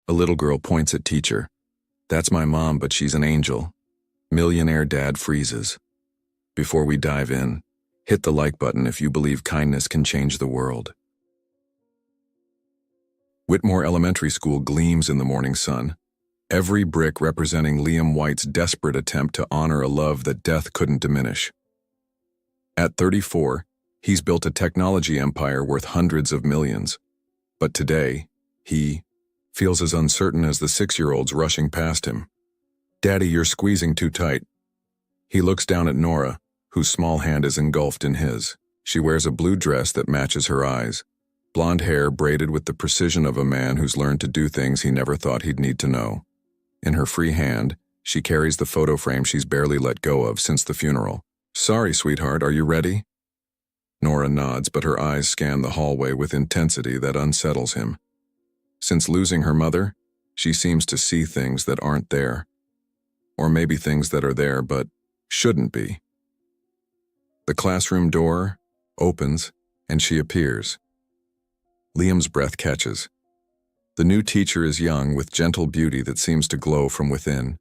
A little girl points at teacher. That's my mom, but she's an angel. Millionaire dad freezes. Before we dive in, hit the like button if you believe kindness can change the world. Whitmore Elementary School gleams in the morning sun, every brick representing Liam White's desperate attempt to honor a love that death couldn't diminish. At 34, he's built a technology empire worth hundreds of millions. But today, he feels as uncertain as the 6-year-olds rushing past him. "Daddy, you're squeezing too tight." He looks down at Nora, whose small hand is engulfed in his. She wears a blue dress that matches her eyes, blonde hair braided with the precision of a man who's learned to do things he never thought he'd need to know. In her free hand, she carries the photo frame she's barely let go of since the funeral. "Sorry, sweetheart, are you ready?" Nora nods, but her eyes scan the hallway with intensity that unsettles him. Since losing her mother, she seems to see things that aren't there. Or maybe things that are there but shouldn't be. The classroom door opens, and she appears. Liam's breath catches. The new teacher is young, with gentle beauty that seems to glow from within.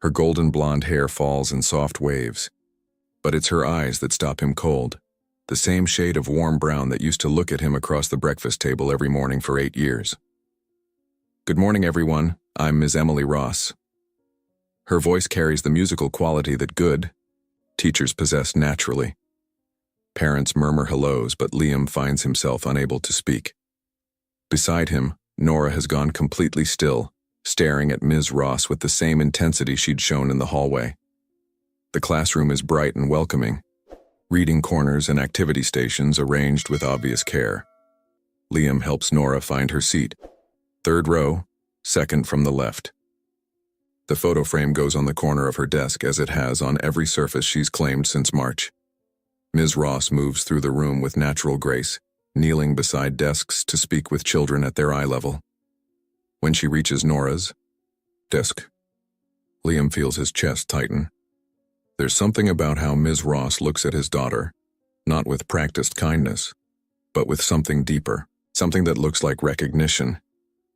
Her golden blonde hair falls in soft waves. But it's her eyes that stop him cold, the same shade of warm brown that used to look at him across the breakfast table every morning for 8 years. "Good morning, everyone. I'm Ms. Emily Ross." Her voice carries the musical quality that good teachers possess naturally. Parents murmur hellos, but Liam finds himself unable to speak. Beside him, Nora has gone completely still, staring at Ms. Ross with the same intensity she'd shown in the hallway. The classroom is bright and welcoming, reading corners and activity stations arranged with obvious care. Liam helps Nora find her seat. 3rd row, 2nd from the left. The photo frame goes on the corner of her desk, as it has on every surface she's claimed since March. Ms. Ross moves through the room with natural grace, kneeling beside desks to speak with children at their eye level. When she reaches Nora's desk, Liam feels his chest tighten. There's something about how Ms. Ross looks at his daughter, not with practiced kindness, but with something deeper, something that looks like recognition.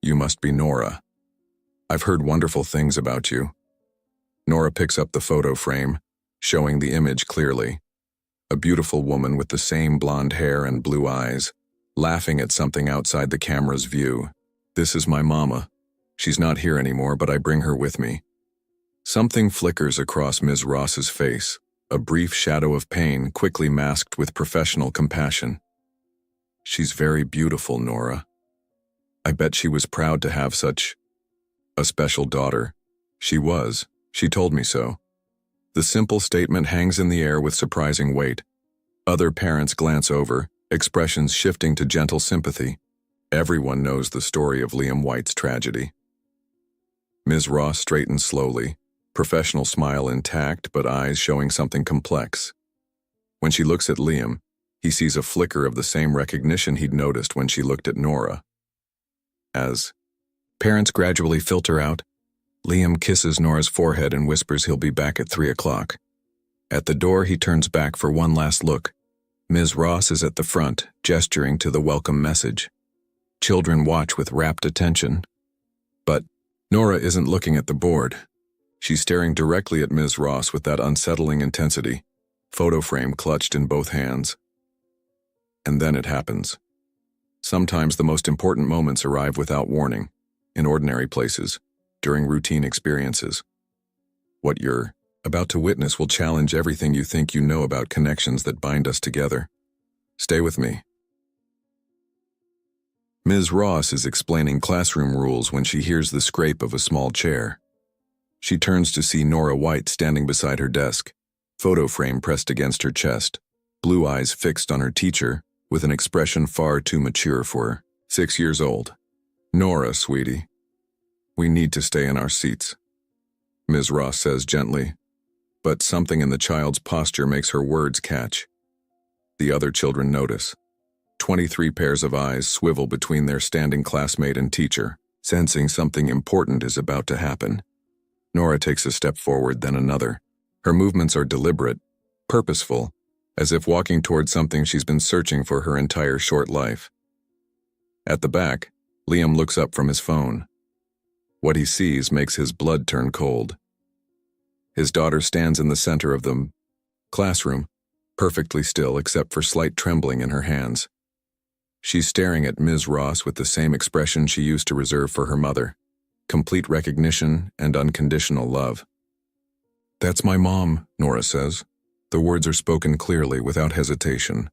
"You must be Nora. I've heard wonderful things about you." Nora picks up the photo frame, showing the image clearly. A beautiful woman with the same blonde hair and blue eyes, laughing at something outside the camera's view. "This is my mama. She's not here anymore, but I bring her with me." Something flickers across Ms. Ross's face, a brief shadow of pain quickly masked with professional compassion. "She's very beautiful, Nora. I bet she was proud to have such a special daughter." "She was. She told me so." The simple statement hangs in the air with surprising weight. Other parents glance over, expressions shifting to gentle sympathy. Everyone knows the story of Liam White's tragedy. Ms. Ross straightens slowly, professional smile intact but eyes showing something complex. When she looks at Liam, he sees a flicker of the same recognition he'd noticed when she looked at Nora. As parents gradually filter out, Liam kisses Nora's forehead and whispers he'll be back at 3 o'clock. At the door, he turns back for one last look. Ms. Ross is at the front, gesturing to the welcome message. Children watch with rapt attention. But Nora isn't looking at the board. She's staring directly at Ms. Ross with that unsettling intensity, photo frame clutched in both hands. And then it happens. Sometimes the most important moments arrive without warning, in ordinary places, during routine experiences. What you're about to witness will challenge everything you think you know about connections that bind us together. Stay with me. Ms. Ross is explaining classroom rules when she hears the scrape of a small chair. She turns to see Nora White standing beside her desk, photo frame pressed against her chest, blue eyes fixed on her teacher, with an expression far too mature for 6 years old. "Nora, sweetie, we need to stay in our seats," Ms. Ross says gently, but something in the child's posture makes her words catch. The other children notice. 23 pairs of eyes swivel between their standing classmate and teacher, sensing something important is about to happen. Nora takes a step forward, then another. Her movements are deliberate, purposeful, as if walking toward something she's been searching for her entire short life. At the back, Liam looks up from his phone. What he sees makes his blood turn cold. His daughter stands in the center of the classroom, perfectly still except for slight trembling in her hands. She's staring at Ms. Ross with the same expression she used to reserve for her mother, complete recognition and unconditional love. "That's my mom," Nora says. The words are spoken clearly, without hesitation.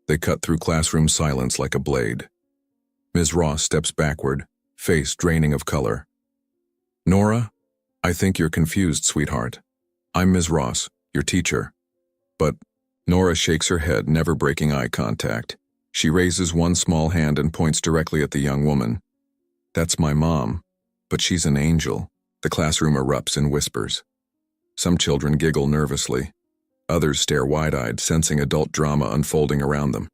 They cut through classroom silence like a blade. Ms. Ross steps backward, face draining of color. "Nora, I think you're confused, sweetheart. I'm Ms. Ross, your teacher." But Nora shakes her head, never breaking eye contact. She raises one small hand and points directly at the young woman. "That's my mom, but she's an angel." The classroom erupts in whispers. Some children giggle nervously. Others stare wide-eyed, sensing adult drama unfolding around them.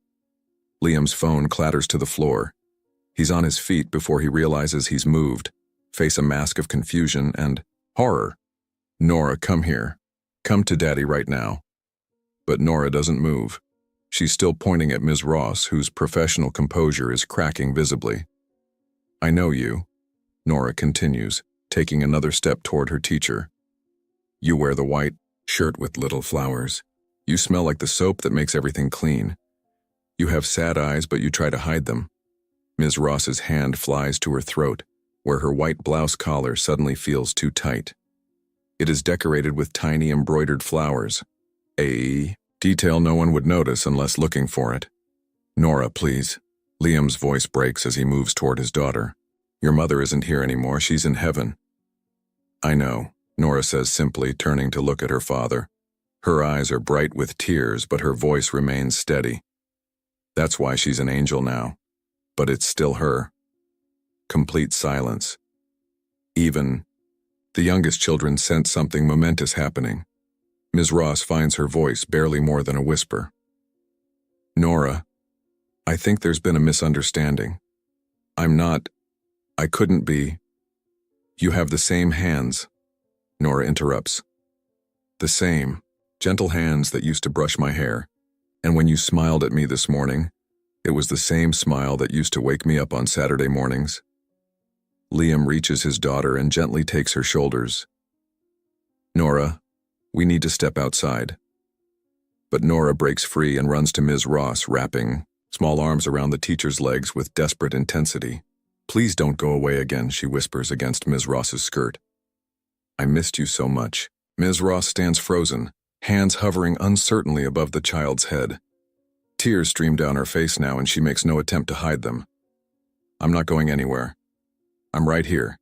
Liam's phone clatters to the floor. He's on his feet before he realizes he's moved, face a mask of confusion and horror. "Nora, come here. Come to Daddy right now." But Nora doesn't move. She's still pointing at Ms. Ross, whose professional composure is cracking visibly. "I know you," Nora continues, taking another step toward her teacher. "You wear the white shirt with little flowers. You smell like the soap that makes everything clean. You have sad eyes, but you try to hide them." Ms. Ross's hand flies to her throat, where her white blouse collar suddenly feels too tight. It is decorated with tiny embroidered flowers, a detail no one would notice unless looking for it. "Nora, please." Liam's voice breaks as he moves toward his daughter. "Your mother isn't here anymore, she's in heaven." "I know," Nora says simply, turning to look at her father. Her eyes are bright with tears, but her voice remains steady. "That's why she's an angel now. But it's still her." Complete silence. Even the youngest children sense something momentous happening. Ms. Ross finds her voice barely more than a whisper. "Nora, I think there's been a misunderstanding. I couldn't be." "You have the same hands," Nora interrupts. "The same, gentle hands that used to brush my hair. And when you smiled at me this morning, it was the same smile that used to wake me up on Saturday mornings." Liam reaches his daughter and gently takes her shoulders. "Nora, we need to step outside." But Nora breaks free and runs to Ms. Ross, wrapping small arms around the teacher's legs with desperate intensity. "Please don't go away again," she whispers against Ms. Ross's skirt. "I missed you so much." Ms. Ross stands frozen, hands hovering uncertainly above the child's head. Tears stream down her face now, and she makes no attempt to hide them. "I'm not going anywhere. I'm right here."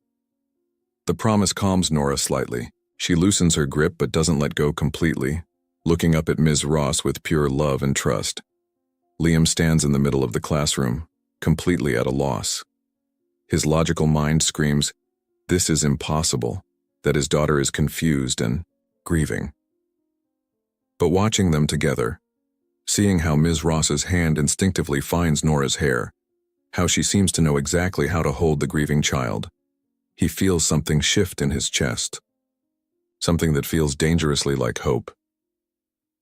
The promise calms Nora slightly. She loosens her grip but doesn't let go completely, looking up at Ms. Ross with pure love and trust. Liam stands in the middle of the classroom, completely at a loss. His logical mind screams, this is impossible, that his daughter is confused and grieving. But watching them together, seeing how Ms. Ross's hand instinctively finds Nora's hair, how she seems to know exactly how to hold the grieving child, he feels something shift in his chest. Something that feels dangerously like hope.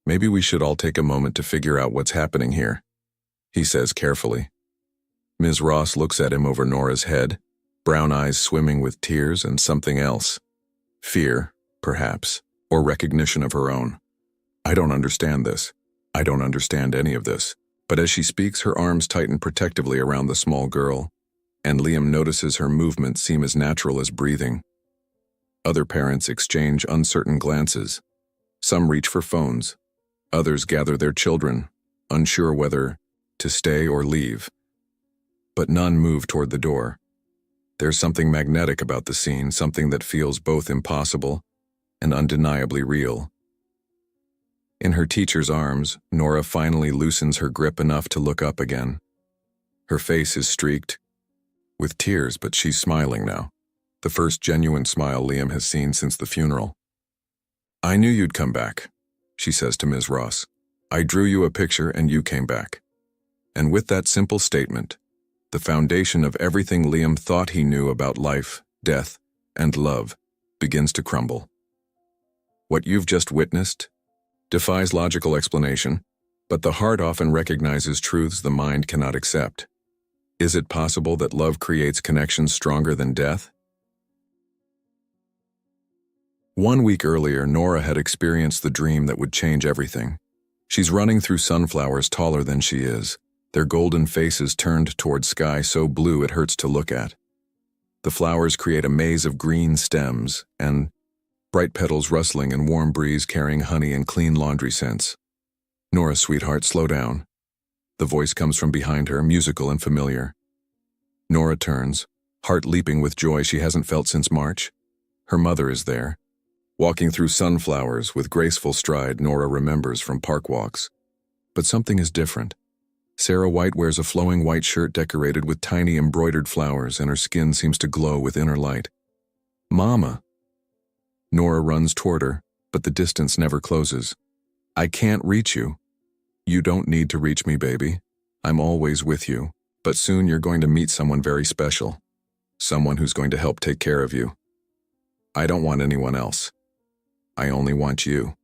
"Maybe we should all take a moment to figure out what's happening here," he says carefully. Ms. Ross looks at him over Nora's head, brown eyes swimming with tears and something else. Fear, perhaps, or recognition of her own. "I don't understand this. I don't understand any of this." But as she speaks, her arms tighten protectively around the small girl, and Liam notices her movements seem as natural as breathing. Other parents exchange uncertain glances. Some reach for phones. Others gather their children, unsure whether to stay or leave. But none move toward the door. There's something magnetic about the scene, something that feels both impossible and undeniably real. In her teacher's arms, Nora finally loosens her grip enough to look up again. Her face is streaked with tears, but she's smiling now. The first genuine smile Liam has seen since the funeral. "I knew you'd come back," she says to Ms. Ross. "I drew you a picture and you came back." And with that simple statement, the foundation of everything Liam thought he knew about life, death, and love begins to crumble. What you've just witnessed defies logical explanation, but the heart often recognizes truths the mind cannot accept. Is it possible that love creates connections stronger than death? 1 week earlier, Nora had experienced the dream that would change everything. She's running through sunflowers taller than she is, their golden faces turned toward sky so blue it hurts to look at. The flowers create a maze of green stems and bright petals rustling and warm breeze carrying honey and clean laundry scents. "Nora, sweetheart, slow down." The voice comes from behind her, musical and familiar. Nora turns, heart leaping with joy she hasn't felt since March. Her mother is there. Walking through sunflowers with graceful stride Nora remembers from park walks. But something is different. Sarah White wears a flowing white shirt decorated with tiny embroidered flowers, and her skin seems to glow with inner light. "Mama." Nora runs toward her, but the distance never closes. "I can't reach you." "You don't need to reach me, baby. I'm always with you, but soon you're going to meet someone very special. Someone who's going to help take care of you. I don't want anyone else. I only want you."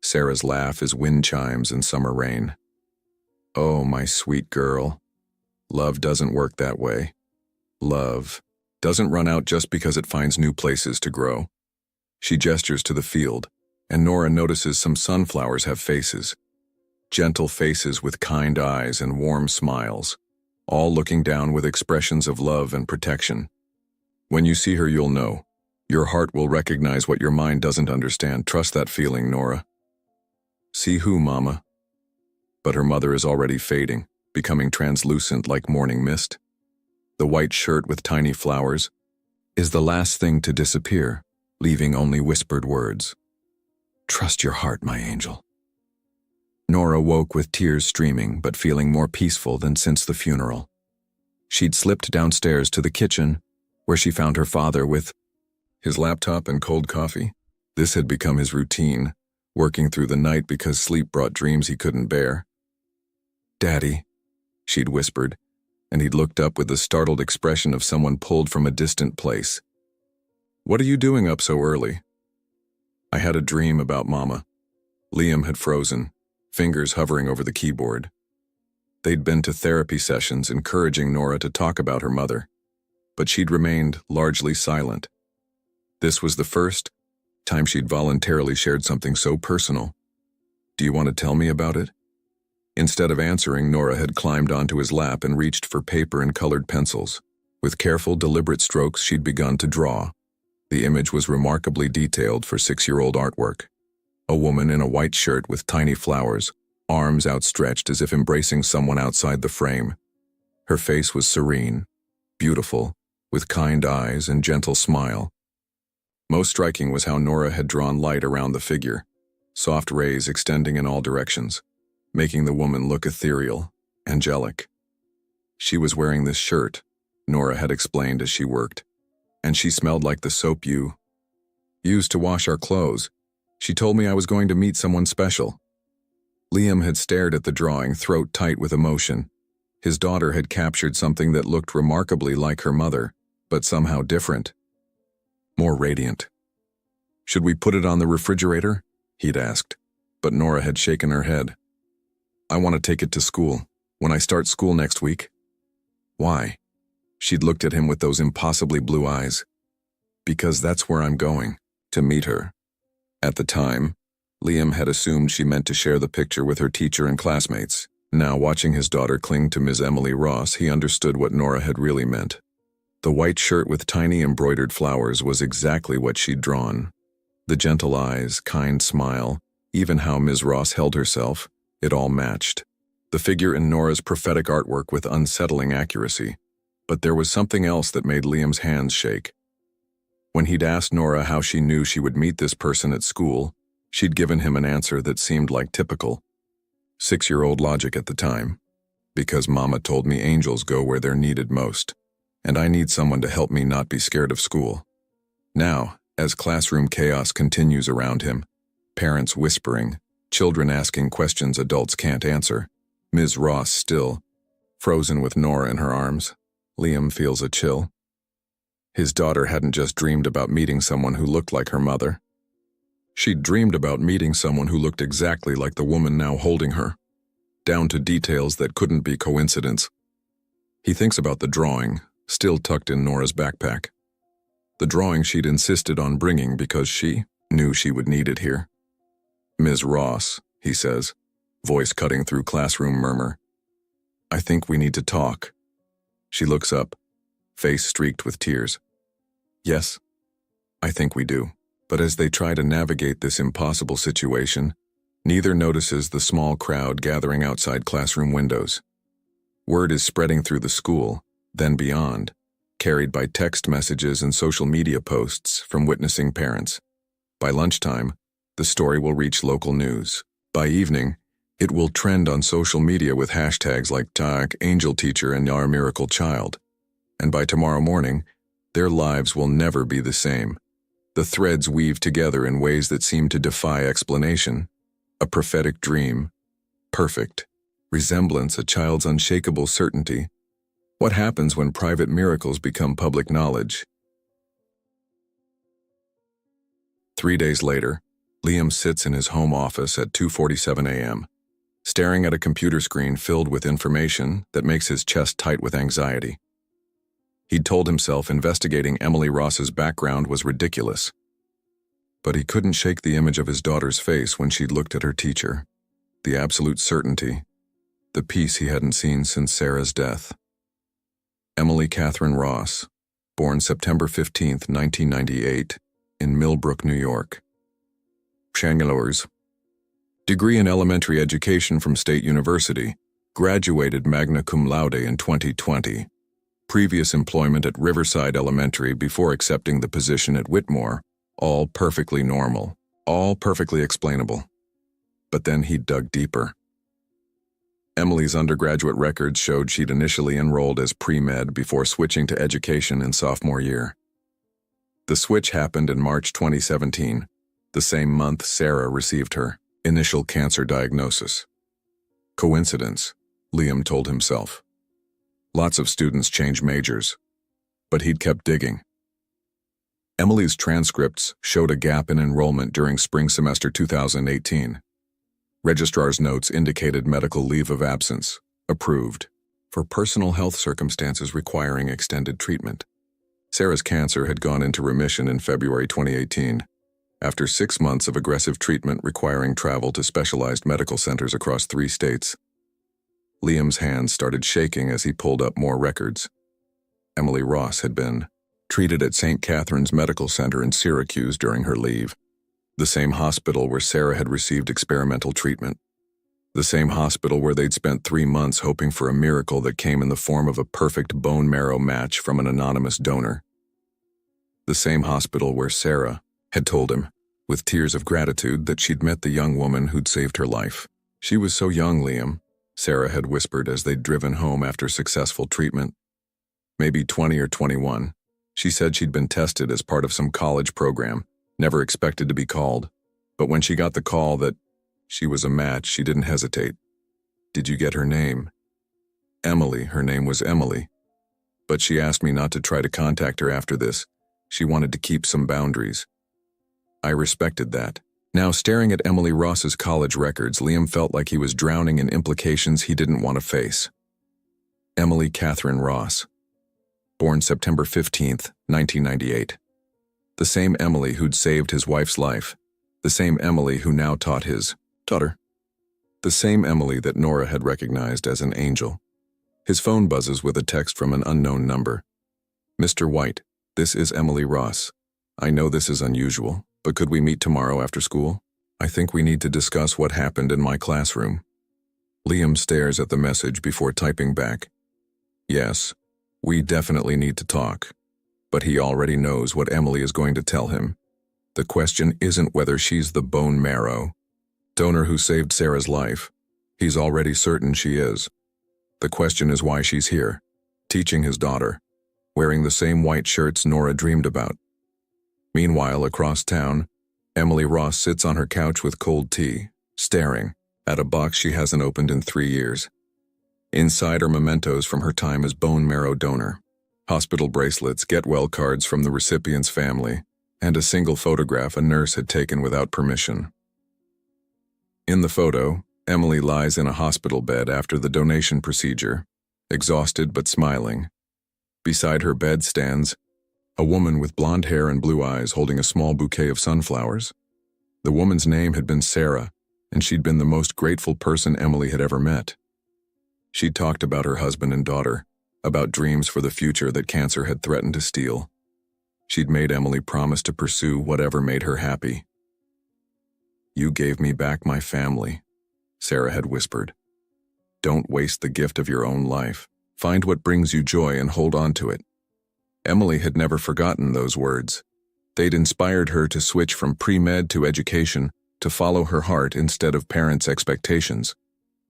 Sarah's laugh is wind chimes in summer rain. "Oh, my sweet girl. Love doesn't work that way. Love doesn't run out just because it finds new places to grow." She gestures to the field, and Nora notices some sunflowers have faces. Gentle faces with kind eyes and warm smiles, all looking down with expressions of love and protection. When you see her, you'll know. Your heart will recognize what your mind doesn't understand. Trust that feeling, Nora. "See who, Mama?" But her mother is already fading, becoming translucent like morning mist. The white shirt with tiny flowers is the last thing to disappear, leaving only whispered words. "Trust your heart, my angel." Nora woke with tears streaming, but feeling more peaceful than since the funeral. She'd slipped downstairs to the kitchen, where she found her father with his laptop and cold coffee. This had become his routine, working through the night because sleep brought dreams he couldn't bear. "Daddy," she'd whispered, and he'd looked up with the startled expression of someone pulled from a distant place. "What are you doing up so early?" "I had a dream about Mama." Liam had frozen, fingers hovering over the keyboard. They'd been to therapy sessions encouraging Nora to talk about her mother, but she'd remained largely silent. This was the first time she'd voluntarily shared something so personal. "Do you want to tell me about it?" Instead of answering, Nora had climbed onto his lap and reached for paper and colored pencils. With careful, deliberate strokes, she'd begun to draw. The image was remarkably detailed for 6-year-old artwork. A woman in a white shirt with tiny flowers, arms outstretched as if embracing someone outside the frame. Her face was serene, beautiful, with kind eyes and gentle smile. Most striking was how Nora had drawn light around the figure, soft rays extending in all directions, making the woman look ethereal, angelic. "She was wearing this shirt," Nora had explained as she worked, "and she smelled like the soap you used to wash our clothes. She told me I was going to meet someone special." Liam had stared at the drawing, throat tight with emotion. His daughter had captured something that looked remarkably like her mother, but somehow different. More radiant. "Should we put it on the refrigerator?" he'd asked, but Nora had shaken her head. "I want to take it to school, when I start school next week." "Why?" She'd looked at him with those impossibly blue eyes. "Because that's where I'm going, to meet her." At the time, Liam had assumed she meant to share the picture with her teacher and classmates. Now, watching his daughter cling to Ms. Emily Ross, he understood what Nora had really meant. The white shirt with tiny embroidered flowers was exactly what she'd drawn. The gentle eyes, kind smile, even how Ms. Ross held herself, it all matched. The figure in Nora's prophetic artwork with unsettling accuracy. But there was something else that made Liam's hands shake. When he'd asked Nora how she knew she would meet this person at school, she'd given him an answer that seemed like typical 6-year-old logic at the time. "Because Mama told me angels go where they're needed most, and I need someone to help me not be scared of school." Now, as classroom chaos continues around him, parents whispering, children asking questions adults can't answer, Ms. Ross still, frozen with Nora in her arms, Liam feels a chill. His daughter hadn't just dreamed about meeting someone who looked like her mother. She'd dreamed about meeting someone who looked exactly like the woman now holding her, down to details that couldn't be coincidence. He thinks about the drawing, still tucked in Nora's backpack. The drawing she'd insisted on bringing because she knew she would need it here. "Ms. Ross," he says, voice cutting through classroom murmur. "I think we need to talk." She looks up, face streaked with tears. "Yes, I think we do." But as they try to navigate this impossible situation, neither notices the small crowd gathering outside classroom windows. Word is spreading through the school, then beyond, carried by text messages and social media posts from witnessing parents. By lunchtime, the story will reach local news. By evening, it will trend on social media with hashtags like #AngelTeacher and Our Miracle Child. And by tomorrow morning, their lives will never be the same. The threads weave together in ways that seem to defy explanation. A prophetic dream, perfect, resemblance, a child's unshakable certainty. What happens when private miracles become public knowledge? 3 days later, Liam sits in his home office at 2:47 a.m., staring at a computer screen filled with information that makes his chest tight with anxiety. He'd told himself investigating Emily Ross's background was ridiculous. But he couldn't shake the image of his daughter's face when she'd looked at her teacher. The absolute certainty. The peace he hadn't seen since Sarah's death. Emily Catherine Ross, born September 15, 1998, in Millbrook, New York. Changelors. Degree in elementary education from State University. Graduated magna cum laude in 2020. Previous employment at Riverside Elementary before accepting the position at Whitmore. All perfectly normal. All perfectly explainable. But then he dug deeper. Emily's undergraduate records showed she'd initially enrolled as pre-med before switching to education in sophomore year. The switch happened in March 2017, the same month Sarah received her initial cancer diagnosis. Coincidence, Liam told himself. Lots of students change majors, but he'd kept digging. Emily's transcripts showed a gap in enrollment during spring semester 2018. Registrar's notes indicated medical leave of absence, approved, for personal health circumstances requiring extended treatment. Sarah's cancer had gone into remission in February 2018, after 6 months of aggressive treatment requiring travel to specialized medical centers across 3 states. Liam's hands started shaking as he pulled up more records. Emily Ross had been treated at St. Catherine's Medical Center in Syracuse during her leave, the same hospital where Sarah had received experimental treatment, the same hospital where they'd spent 3 months hoping for a miracle that came in the form of a perfect bone marrow match from an anonymous donor, the same hospital where Sarah had told him, with tears of gratitude, that she'd met the young woman who'd saved her life. "She was so young, Liam," Sarah had whispered as they'd driven home after successful treatment. "Maybe 20 or 21. She said she'd been tested as part of some college program, never expected to be called. But when she got the call that she was a match, she didn't hesitate. Did you get her name?" "Emily, her name was Emily. But she asked me not to try to contact her after this. She wanted to keep some boundaries. I respected that." Now, staring at Emily Ross's college records, Liam felt like he was drowning in implications he didn't want to face. Emily Catherine Ross, born September 15, 1998. The same Emily who'd saved his wife's life. The same Emily who now taught his daughter. The same Emily that Nora had recognized as an angel. His phone buzzes with a text from an unknown number. "Mr. White, this is Emily Ross. I know this is unusual, but could we meet tomorrow after school? I think we need to discuss what happened in my classroom." Liam stares at the message before typing back. "Yes, we definitely need to talk." But he already knows what Emily is going to tell him. The question isn't whether she's the bone marrow donor who saved Sarah's life. He's already certain she is. The question is why she's here, teaching his daughter, wearing the same white shirts Nora dreamed about. Meanwhile, across town, Emily Ross sits on her couch with cold tea, staring at a box she hasn't opened in 3 years. Inside are mementos from her time as bone marrow donor, hospital bracelets, get-well cards from the recipient's family, and a single photograph a nurse had taken without permission. In the photo, Emily lies in a hospital bed after the donation procedure, exhausted but smiling. Beside her bed stands a A woman with blonde hair and blue eyes holding a small bouquet of sunflowers. The woman's name had been Sarah, and she'd been the most grateful person Emily had ever met. She'd talked about her husband and daughter, about dreams for the future that cancer had threatened to steal. She'd made Emily promise to pursue whatever made her happy. "You gave me back my family," Sarah had whispered. "Don't waste the gift of your own life. Find what brings you joy and hold on to it." Emily had never forgotten those words. They'd inspired her to switch from pre-med to education, to follow her heart instead of parents' expectations.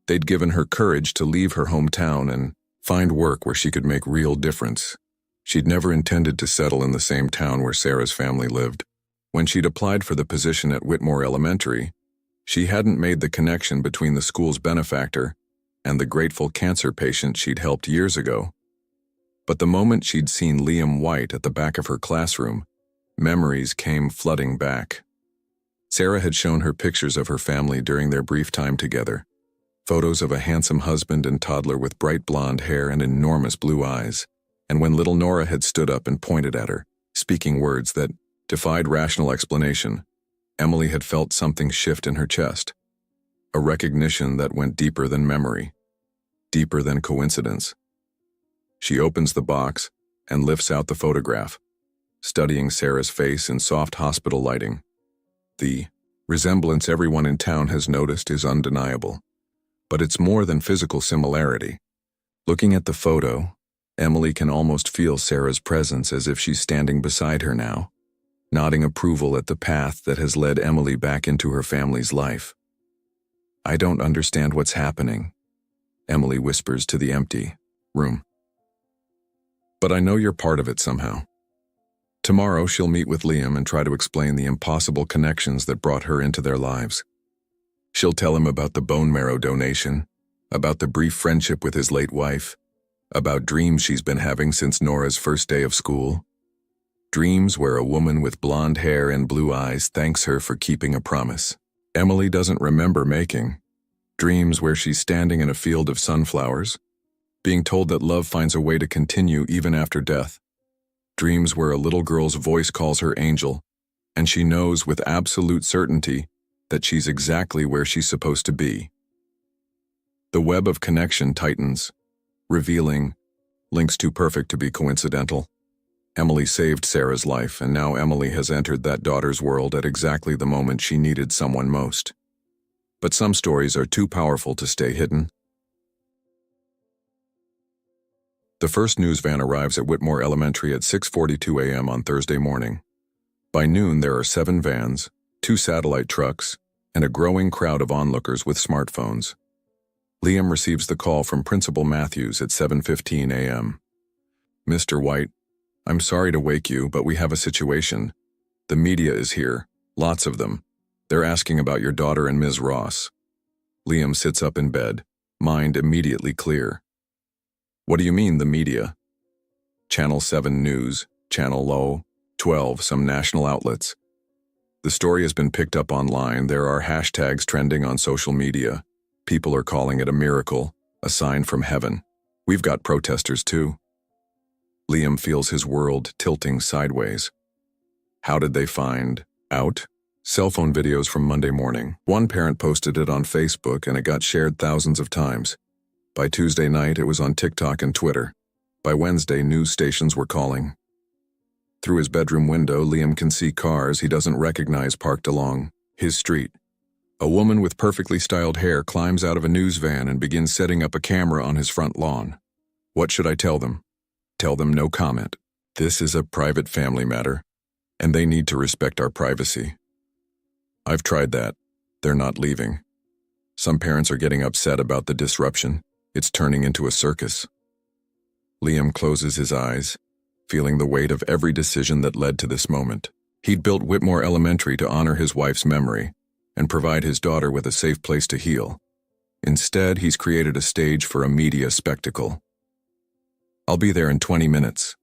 They'd given her courage to leave her hometown and find work where she could make real difference. She'd never intended to settle in the same town where Sarah's family lived. When she'd applied for the position at Whitmore Elementary, she hadn't made the connection between the school's benefactor and the grateful cancer patient she'd helped years ago. But the moment she'd seen Liam White at the back of her classroom, memories came flooding back. Sarah had shown her pictures of her family during their brief time together. Photos of a handsome husband and toddler with bright blonde hair and enormous blue eyes. And when little Nora had stood up and pointed at her, speaking words that defied rational explanation, Emily had felt something shift in her chest. A recognition that went deeper than memory, deeper than coincidence. She opens the box and lifts out the photograph, studying Sarah's face in soft hospital lighting. The resemblance everyone in town has noticed is undeniable, but it's more than physical similarity. Looking at the photo, Emily can almost feel Sarah's presence as if she's standing beside her now, nodding approval at the path that has led Emily back into her family's life. "I don't understand what's happening," Emily whispers to the empty room. "But I know you're part of it somehow." Tomorrow she'll meet with Liam and try to explain the impossible connections that brought her into their lives. She'll tell him about the bone marrow donation, about the brief friendship with his late wife, about dreams she's been having since Nora's first day of school. Dreams where a woman with blonde hair and blue eyes thanks her for keeping a promise Emily doesn't remember making. Dreams where she's standing in a field of sunflowers, being told that love finds a way to continue even after death. Dreams where a little girl's voice calls her angel, and she knows with absolute certainty that she's exactly where she's supposed to be. The web of connection tightens, revealing links too perfect to be coincidental. Emily saved Sarah's life, and now Emily has entered that daughter's world at exactly the moment she needed someone most. But some stories are too powerful to stay hidden. The first news van arrives at Whitmore Elementary at 6:42 a.m. on Thursday morning. By noon, there are 7 vans, 2 satellite trucks, and a growing crowd of onlookers with smartphones. Liam receives the call from Principal Matthews at 7:15 a.m. "Mr. White, I'm sorry to wake you, but we have a situation. The media is here, lots of them. They're asking about your daughter and Ms. Ross." Liam sits up in bed, mind immediately clear. "What do you mean, the media?" Channel 7 News, Channel Low, 12, some national outlets. The story has been picked up online. There are hashtags trending on social media. People are calling it a miracle, a sign from heaven. We've got protesters too. Liam feels his world tilting sideways. How did they find out? Cell phone videos from Monday morning. One parent posted it on Facebook and it got shared thousands of times. By Tuesday night, it was on TikTok and Twitter. By Wednesday, news stations were calling. Through his bedroom window, Liam can see cars he doesn't recognize parked along his street. A woman with perfectly styled hair climbs out of a news van and begins setting up a camera on his front lawn. What should I tell them? Tell them no comment. This is a private family matter, and they need to respect our privacy. I've tried that. They're not leaving. Some parents are getting upset about the disruption. It's turning into a circus. Liam closes his eyes, feeling the weight of every decision that led to this moment. He'd built Whitmore Elementary to honor his wife's memory and provide his daughter with a safe place to heal. Instead, he's created a stage for a media spectacle. I'll be there in 20 minutes.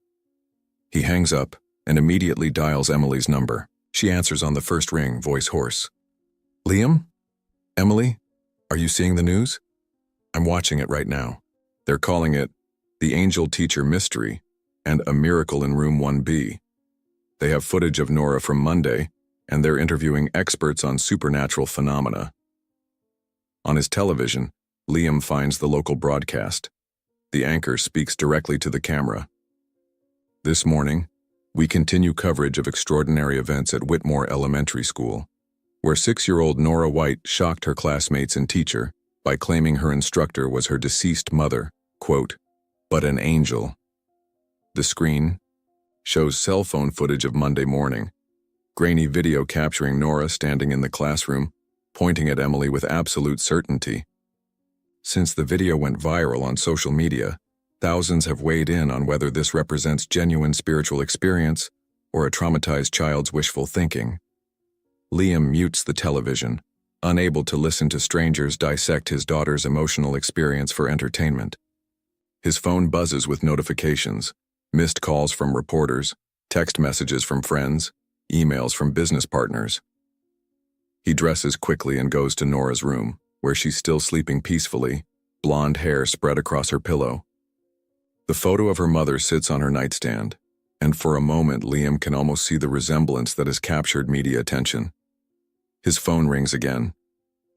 He hangs up and immediately dials Emily's number. She answers on the first ring, voice hoarse. Liam? Emily? Are you seeing the news? I'm watching it right now. They're calling it The Angel Teacher Mystery and A Miracle in Room 1B. They have footage of Nora from Monday, and they're interviewing experts on supernatural phenomena. On his television, Liam finds the local broadcast. The anchor speaks directly to the camera. This morning, we continue coverage of extraordinary events at Whitmore Elementary School, where 6-year-old Nora White shocked her classmates and teacher by claiming her instructor was her deceased mother, quote, but an angel. The screen shows cell phone footage of Monday morning, grainy video capturing Nora standing in the classroom, pointing at Emily with absolute certainty. Since the video went viral on social media, thousands have weighed in on whether this represents genuine spiritual experience or a traumatized child's wishful thinking. Liam mutes the television, unable to listen to strangers dissect his daughter's emotional experience for entertainment. His phone buzzes with notifications, missed calls from reporters, text messages from friends, emails from business partners. He dresses quickly and goes to Nora's room, where she's still sleeping peacefully, blonde hair spread across her pillow. The photo of her mother sits on her nightstand, and for a moment Liam can almost see the resemblance that has captured media attention. His phone rings again.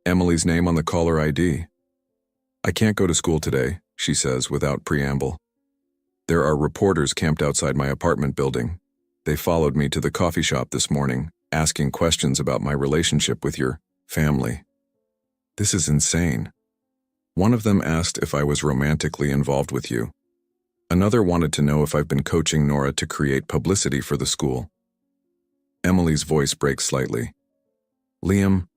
Emily's name on the caller ID. I can't go to school today, she says without preamble. There are reporters camped outside my apartment building. They followed me to the coffee shop this morning, asking questions about my relationship with your family. This is insane. One of them asked if I was romantically involved with you. Another wanted to know if I've been coaching Nora to create publicity for the school. Emily's voice breaks slightly. Liam,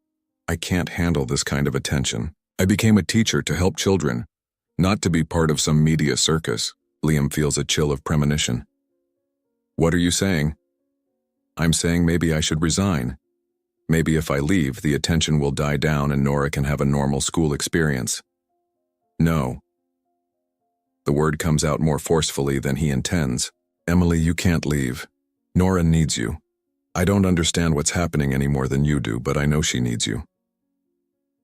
I can't handle this kind of attention. I became a teacher to help children, not to be part of some media circus. Liam feels a chill of premonition. What are you saying? I'm saying maybe I should resign. Maybe if I leave, the attention will die down and Nora can have a normal school experience. No. The word comes out more forcefully than he intends. Emily, you can't leave. Nora needs you. I don't understand what's happening any more than you do, but I know she needs you.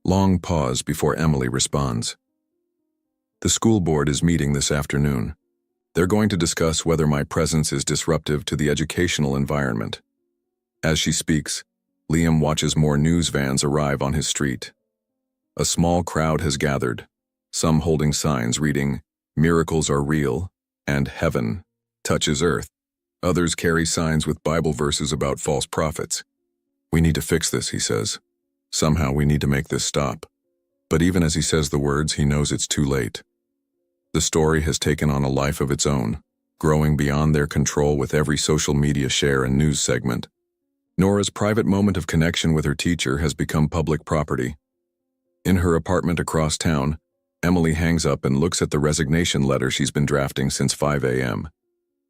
Long pause before Emily responds. The school board is meeting this afternoon. They're going to discuss whether my presence is disruptive to the educational environment. As she speaks, Liam watches more news vans arrive on his street. A small crowd has gathered, some holding signs reading, "Miracles are real," and "Heaven touches earth." Others carry signs with Bible verses about false prophets. We need to fix this, he says. Somehow we need to make this stop. But even as he says the words, he knows it's too late. The story has taken on a life of its own, growing beyond their control with every social media share and news segment. Nora's private moment of connection with her teacher has become public property. In her apartment across town, Emily hangs up and looks at the resignation letter she's been drafting since 5 a.m.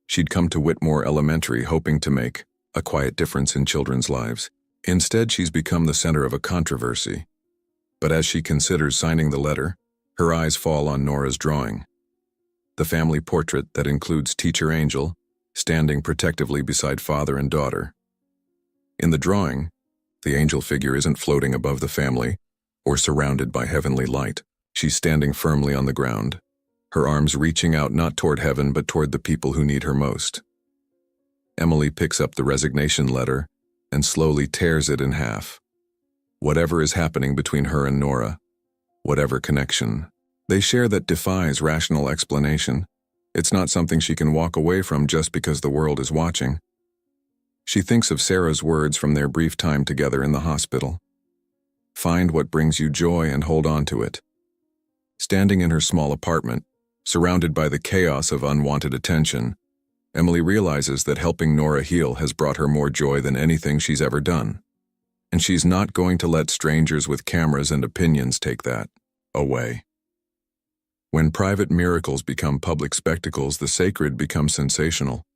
She'd come to Whitmore Elementary hoping to make a quiet difference in children's lives. Instead, she's become the center of a controversy. But as she considers signing the letter, her eyes fall on Nora's drawing. The family portrait that includes Teacher Angel, standing protectively beside father and daughter. In the drawing, the angel figure isn't floating above the family or surrounded by heavenly light. She's standing firmly on the ground, her arms reaching out not toward heaven but toward the people who need her most. Emily picks up the resignation letter and slowly tears it in half. Whatever is happening between her and Nora, whatever connection they share that defies rational explanation, it's not something she can walk away from just because the world is watching. She thinks of Sarah's words from their brief time together in the hospital. Find what brings you joy and hold on to it. Standing in her small apartment, surrounded by the chaos of unwanted attention, Emily realizes that helping Nora heal has brought her more joy than anything she's ever done. And she's not going to let strangers with cameras and opinions take that away. When private miracles become public spectacles, the sacred becomes sensational.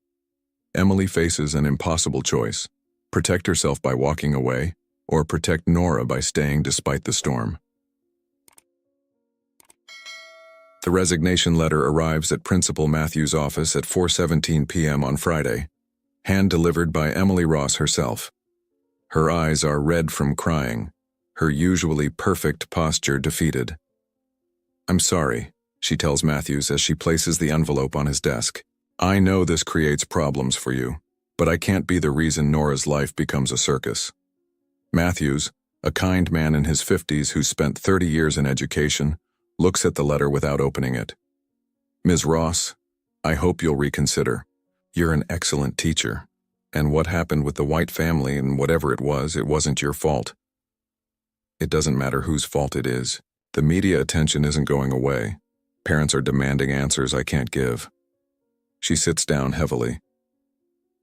Emily faces an impossible choice: protect herself by walking away, or protect Nora by staying despite the storm. The resignation letter arrives at Principal Matthews' office at 4:17 p.m. on Friday, hand-delivered by Emily Ross herself. Her eyes are red from crying, her usually perfect posture defeated. "I'm sorry," she tells Matthews as she places the envelope on his desk. "I know this creates problems for you. But I can't be the reason Nora's life becomes a circus. Matthews, a kind man in his 50s who spent 30 years in education, looks at the letter without opening it. Ms. Ross, I hope you'll reconsider. You're an excellent teacher. And what happened with the White family and whatever it wasn't your fault. It doesn't matter whose fault it is. The media attention isn't going away. Parents are demanding answers I can't give. She sits down heavily.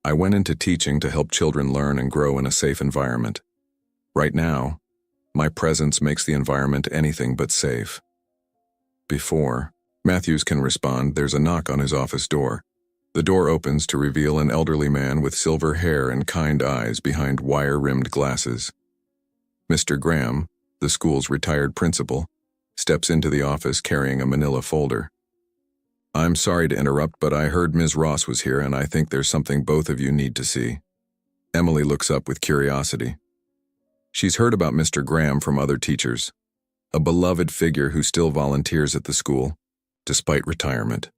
I went into teaching to help children learn and grow in a safe environment. Right now, my presence makes the environment anything but safe. Before Matthews can respond, there's a knock on his office door. The door opens to reveal an elderly man with silver hair and kind eyes behind wire-rimmed glasses. Mr. Graham, the school's retired principal, steps into the office carrying a manila folder. I'm sorry to interrupt, but I heard Ms. Ross was here and I think there's something both of you need to see. Emily looks up with curiosity. She's heard about Mr. Graham from other teachers, a beloved figure who still volunteers at the school, despite retirement.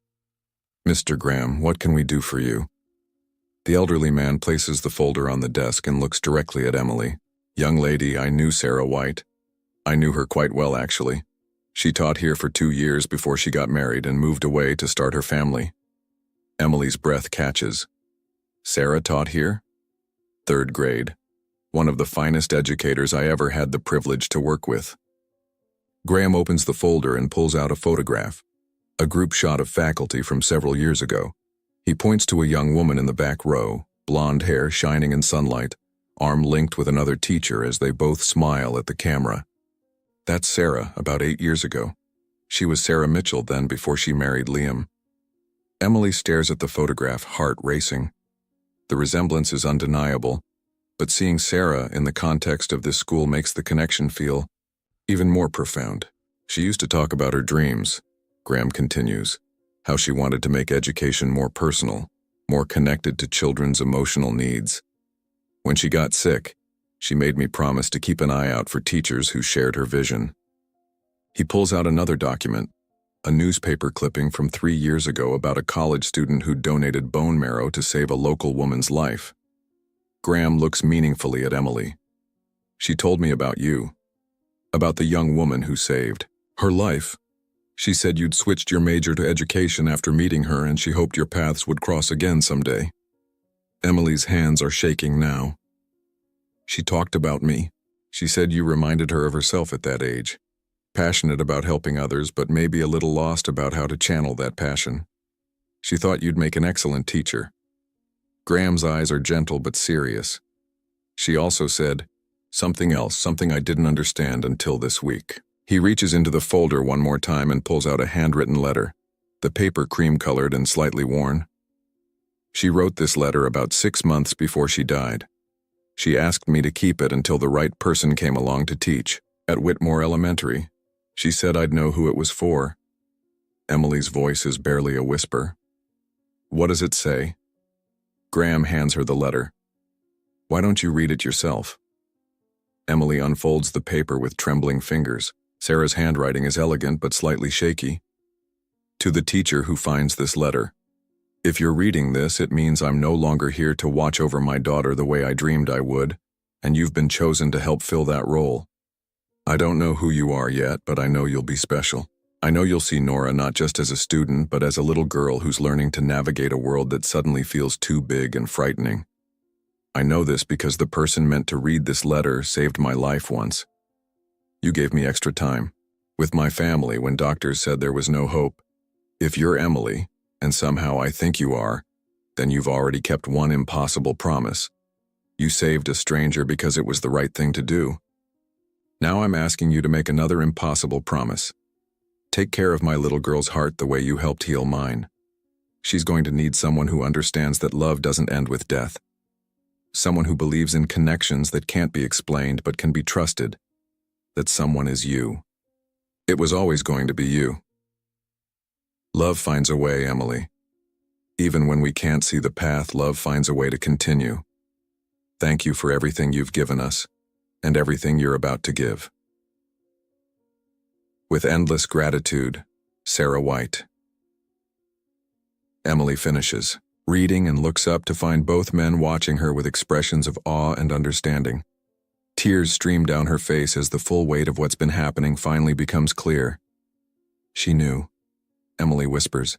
Mr. Graham, what can we do for you? The elderly man places the folder on the desk and looks directly at Emily. Young lady, I knew Sarah White. I knew her quite well, actually. She taught here for 2 years before she got married and moved away to start her family. Emily's breath catches. Sarah taught here? 3rd grade. One of the finest educators I ever had the privilege to work with. Graham opens the folder and pulls out a photograph, a group shot of faculty from several years ago. He points to a young woman in the back row, blonde hair shining in sunlight, arm linked with another teacher as they both smile at the camera. That's Sarah, about 8 years ago. She was Sarah Mitchell then before she married Liam. Emily stares at the photograph, heart racing. The resemblance is undeniable, but seeing Sarah in the context of this school makes the connection feel even more profound. She used to talk about her dreams, Graham continues, how she wanted to make education more personal, more connected to children's emotional needs. When she got sick, she made me promise to keep an eye out for teachers who shared her vision. He pulls out another document, a newspaper clipping from 3 years ago about a college student who donated bone marrow to save a local woman's life. Graham looks meaningfully at Emily. She told me about you, about the young woman who saved her life. She said you'd switched your major to education after meeting her and she hoped your paths would cross again someday. Emily's hands are shaking now. She talked about me. She said you reminded her of herself at that age, passionate about helping others, but maybe a little lost about how to channel that passion. She thought you'd make an excellent teacher. Graham's eyes are gentle but serious. She also said, something else, something I didn't understand until this week. He reaches into the folder one more time and pulls out a handwritten letter, the paper cream-colored and slightly worn. She wrote this letter about 6 months before she died. She asked me to keep it until the right person came along to teach. At Whitmore Elementary, she said I'd know who it was for. Emily's voice is barely a whisper. What does it say? Graham hands her the letter. Why don't you read it yourself? Emily unfolds the paper with trembling fingers. Sarah's handwriting is elegant but slightly shaky. To the teacher who finds this letter. If you're reading this, it means I'm no longer here to watch over my daughter the way I dreamed I would, and you've been chosen to help fill that role. I don't know who you are yet, but I know you'll be special. I know you'll see Nora not just as a student, but as a little girl who's learning to navigate a world that suddenly feels too big and frightening. I know this because the person meant to read this letter saved my life once. You gave me extra time, with my family when doctors said there was no hope. If you're Emily, and somehow I think you are, then you've already kept one impossible promise. You saved a stranger because it was the right thing to do. Now I'm asking you to make another impossible promise. Take care of my little girl's heart the way you helped heal mine. She's going to need someone who understands that love doesn't end with death. Someone who believes in connections that can't be explained but can be trusted. That someone is you. It was always going to be you. Love finds a way, Emily. Even when we can't see the path, love finds a way to continue. Thank you for everything you've given us, and everything you're about to give. With endless gratitude, Sarah White. Emily finishes. reading, and looks up to find both men watching her with expressions of awe and understanding. Tears stream down her face as the full weight of what's been happening finally becomes clear. She knew, Emily whispers.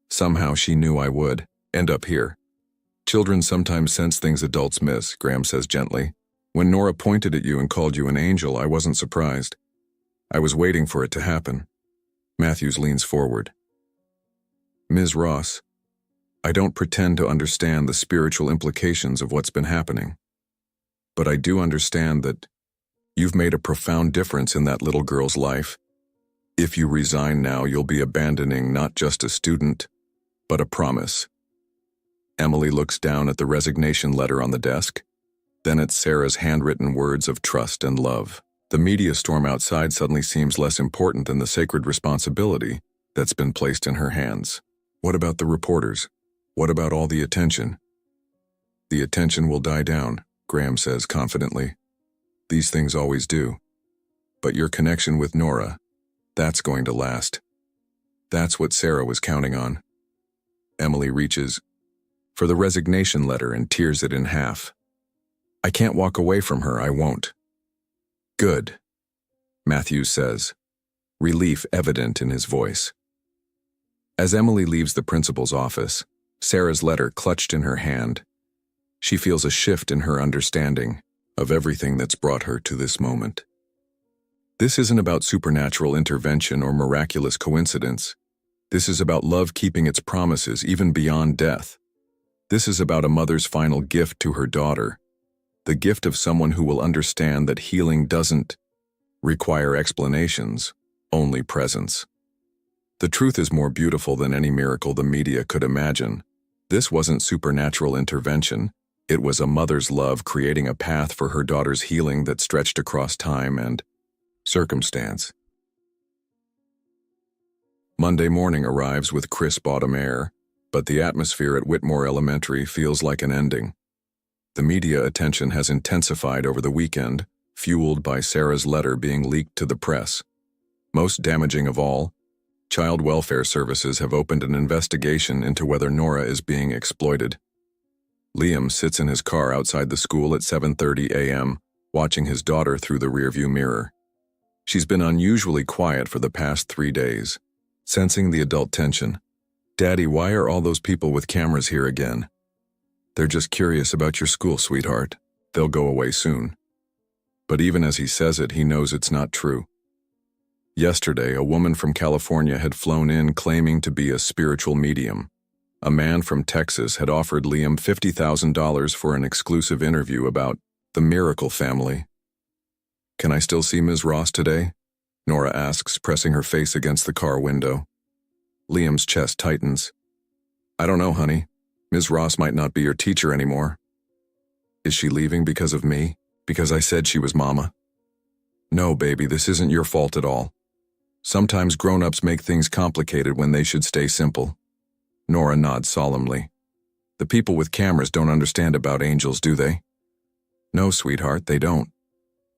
Somehow she knew I would end up here. Children sometimes sense things adults miss, Graham says gently. When Nora pointed at you and called you an angel, I wasn't surprised. I was waiting for it to happen. Matthews leans forward. Ms. Ross, I don't pretend to understand the spiritual implications of what's been happening. But I do understand that you've made a profound difference in that little girl's life. If you resign now, you'll be abandoning not just a student, but a promise. Emily looks down at the resignation letter on the desk, then at Sarah's handwritten words of trust and love. The media storm outside suddenly seems less important than the sacred responsibility that's been placed in her hands. What about the reporters? What about all the attention? The attention will die down, Graham says confidently. These things always do. But your connection with Nora, that's going to last. That's what Sarah was counting on. Emily reaches for the resignation letter and tears it in half. I can't walk away from her, I won't. Good, Matthews says, relief evident in his voice. As Emily leaves the principal's office, Sarah's letter clutched in her hand, she feels a shift in her understanding of everything that's brought her to this moment. This isn't about supernatural intervention or miraculous coincidence. This is about love keeping its promises even beyond death. This is about a mother's final gift to her daughter, the gift of someone who will understand that healing doesn't require explanations, only presence. The truth is more beautiful than any miracle the media could imagine. This wasn't supernatural intervention. It was a mother's love creating a path for her daughter's healing that stretched across time and circumstance. Monday morning arrives with crisp autumn air, but the atmosphere at Whitmore Elementary feels like an ending. The media attention has intensified over the weekend, fueled by Sarah's letter being leaked to the press. Most damaging of all, Child Welfare Services have opened an investigation into whether Nora is being exploited. Liam sits in his car outside the school at 7:30 a.m., watching his daughter through the rearview mirror. She's been unusually quiet for the past 3 days. Sensing the adult tension, Daddy, why are all those people with cameras here again? They're just curious about your school, sweetheart. They'll go away soon. But even as he says it, he knows it's not true. Yesterday, a woman from California had flown in claiming to be a spiritual medium. A man from Texas had offered Liam $50,000 for an exclusive interview about the Miracle family. Can I still see Ms. Ross today? Nora asks, pressing her face against the car window. Liam's chest tightens. I don't know, honey. Ms. Ross might not be your teacher anymore. Is she leaving because of me? Because I said she was mama? No, baby, this isn't your fault at all. Sometimes grown-ups make things complicated when they should stay simple. Nora nods solemnly. The people with cameras don't understand about angels, do they? No, sweetheart, they don't.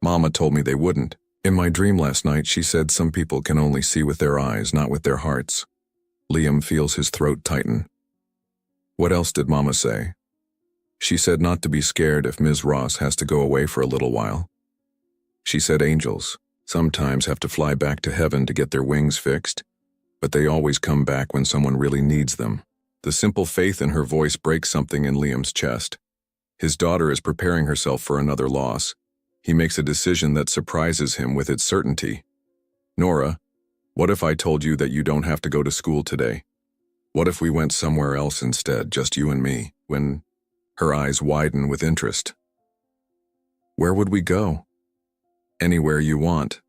Mama told me they wouldn't. In my dream last night, she said some people can only see with their eyes, not with their hearts. Liam feels his throat tighten. What else did Mama say? She said not to be scared if Ms. Ross has to go away for a little while. She said angels sometimes have to fly back to heaven to get their wings fixed, but they always come back when someone really needs them. The simple faith in her voice breaks something in Liam's chest. His daughter is preparing herself for another loss. He makes a decision that surprises him with its certainty. Nora, what if I told you that you don't have to go to school today? What if we went somewhere else instead, just you and me? When her eyes widen with interest. Where would we go? Anywhere you want.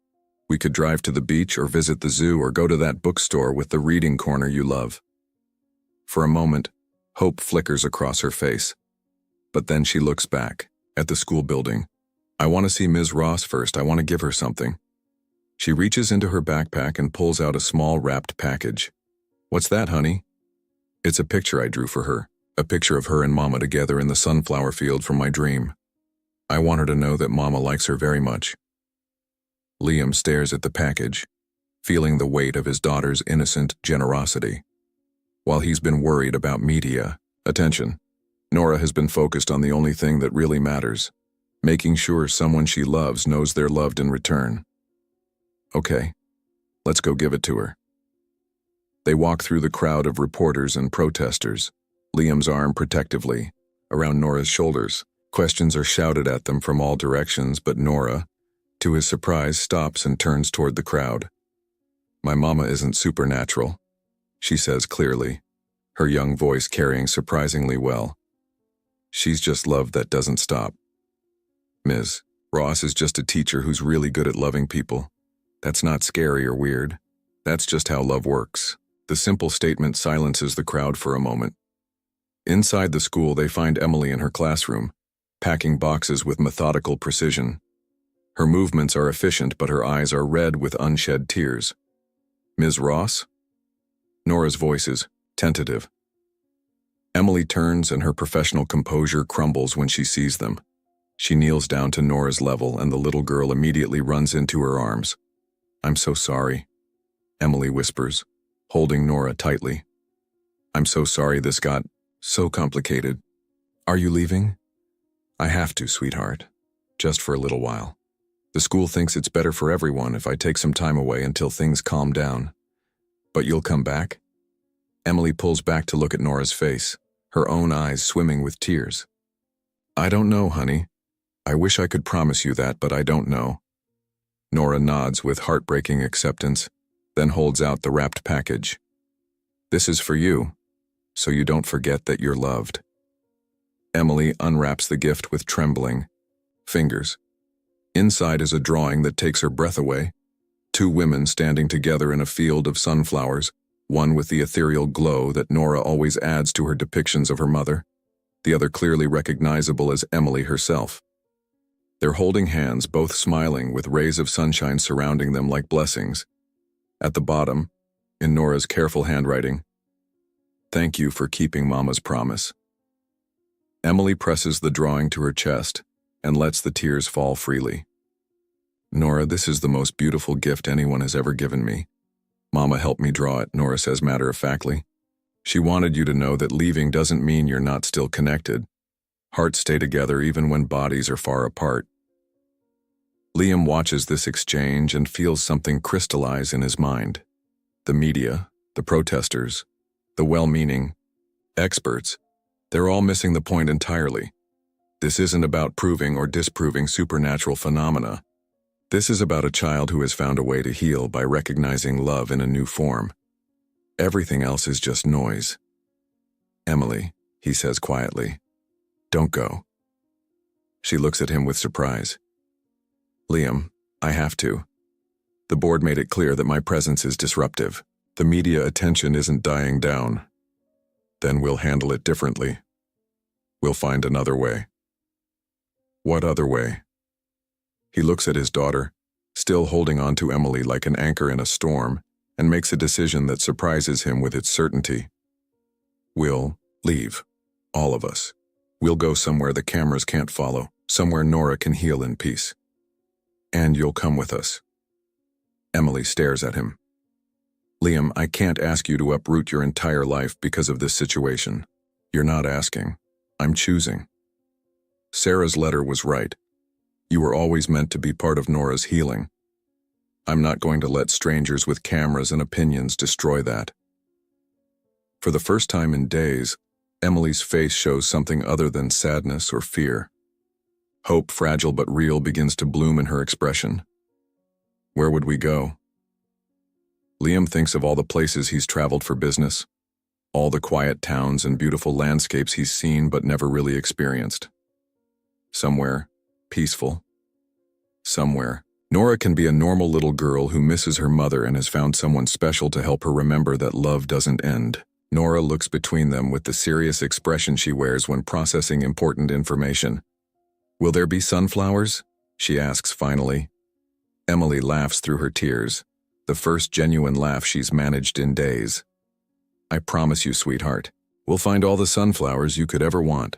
We could drive to the beach or visit the zoo or go to that bookstore with the reading corner you love. For a moment, hope flickers across her face. But then she looks back at the school building. I want to see Ms. Ross first. I want to give her something. She reaches into her backpack and pulls out a small wrapped package. What's that, honey? It's a picture I drew for her. A picture of her and Mama together in the sunflower field from my dream. I want her to know that Mama likes her very much. Liam stares at the package, feeling the weight of his daughter's innocent generosity. While he's been worried about media Attention. Nora has been focused on the only thing that really matters, making sure someone she loves knows they're loved in return. Okay, let's go give it to her. They walk through the crowd of reporters and protesters, Liam's arm protectively around Nora's shoulders. Questions are shouted at them from all directions, but Nora, to his surprise, stops and turns toward the crowd. "My mama isn't supernatural," she says clearly, her young voice carrying surprisingly well. "She's just love that doesn't stop. Ms. Ross is just a teacher who's really good at loving people. That's not scary or weird. That's just how love works." The simple statement silences the crowd for a moment. Inside the school, they find Emily in her classroom, packing boxes with methodical precision. Her movements are efficient, but her eyes are red with unshed tears. "Ms. Ross?" Nora's voice is tentative. Emily turns and her professional composure crumbles when she sees them. She kneels down to Nora's level and the little girl immediately runs into her arms. "I'm so sorry," Emily whispers, holding Nora tightly. "I'm so sorry this got so complicated. Are you leaving?" "I have to, sweetheart. Just for a little while. The school thinks it's better for everyone if I take some time away until things calm down. But you'll come back?" Emily pulls back to look at Nora's face, her own eyes swimming with tears. "I don't know, honey. I wish I could promise you that, but I don't know." Nora nods with heartbreaking acceptance, then holds out the wrapped package. "This is for you, so you don't forget that you're loved." Emily unwraps the gift with trembling fingers. Inside is a drawing that takes her breath away. Two women standing together in a field of sunflowers, one with the ethereal glow that Nora always adds to her depictions of her mother, the other clearly recognizable as Emily herself. They're holding hands, both smiling, with rays of sunshine surrounding them like blessings. At the bottom, in Nora's careful handwriting, "Thank you for keeping Mama's promise." Emily presses the drawing to her chest and lets the tears fall freely. "Nora, this is the most beautiful gift anyone has ever given me. Mama helped me draw it," Nora says matter-of-factly. "She wanted you to know that leaving doesn't mean you're not still connected. Hearts stay together even when bodies are far apart." Liam watches this exchange and feels something crystallize in his mind. The media, the protesters, the well-meaning experts, they're all missing the point entirely. This isn't about proving or disproving supernatural phenomena. This is about a child who has found a way to heal by recognizing love in a new form. Everything else is just noise. "Emily," he says quietly, "don't go." She looks at him with surprise. "Liam, I have to. The board made it clear that my presence is disruptive. The media attention isn't dying down. Then we'll handle it differently. We'll find another way." "What other way?" He looks at his daughter, still holding on to Emily like an anchor in a storm, and makes a decision that surprises him with its certainty. "We'll leave. All of us. We'll go somewhere the cameras can't follow, somewhere Nora can heal in peace. And you'll come with us." Emily stares at him. "Liam, I can't ask you to uproot your entire life because of this situation. You're not asking. I'm choosing. Sarah's letter was right. You were always meant to be part of Nora's healing. I'm not going to let strangers with cameras and opinions destroy that." For the first time in days, Emily's face shows something other than sadness or fear. Hope, fragile but real, begins to bloom in her expression. "Where would we go?" Liam thinks of all the places he's traveled for business, all the quiet towns and beautiful landscapes he's seen but never really experienced. Somewhere peaceful. Somewhere Nora can be a normal little girl who misses her mother and has found someone special to help her remember that love doesn't end. Nora looks between them with the serious expression she wears when processing important information. "Will there be sunflowers?" she asks finally. Emily laughs through her tears, the first genuine laugh she's managed in days. "I promise you, sweetheart, we'll find all the sunflowers you could ever want."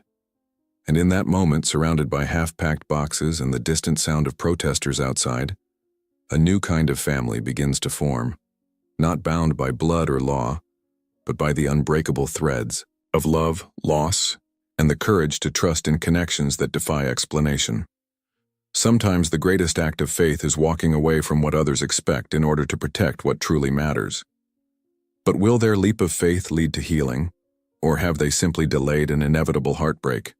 And in that moment, surrounded by half-packed boxes and the distant sound of protesters outside, a new kind of family begins to form, not bound by blood or law, but by the unbreakable threads of love, loss, and the courage to trust in connections that defy explanation. Sometimes the greatest act of faith is walking away from what others expect in order to protect what truly matters. But will their leap of faith lead to healing, or have they simply delayed an inevitable heartbreak?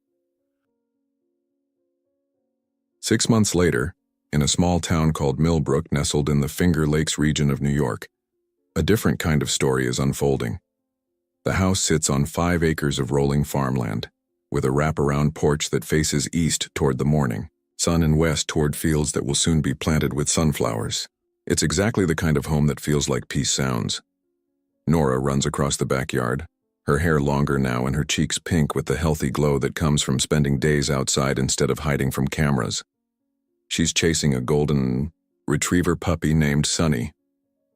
6 months later, in a small town called Millbrook nestled in the Finger Lakes region of New York, a different kind of story is unfolding. The house sits on 5 acres of rolling farmland, with a wraparound porch that faces east toward the morning sun and west toward fields that will soon be planted with sunflowers. It's exactly the kind of home that feels like peace sounds. Nora runs across the backyard, her hair longer now and her cheeks pink with the healthy glow that comes from spending days outside instead of hiding from cameras. She's chasing a golden retriever puppy named Sunny.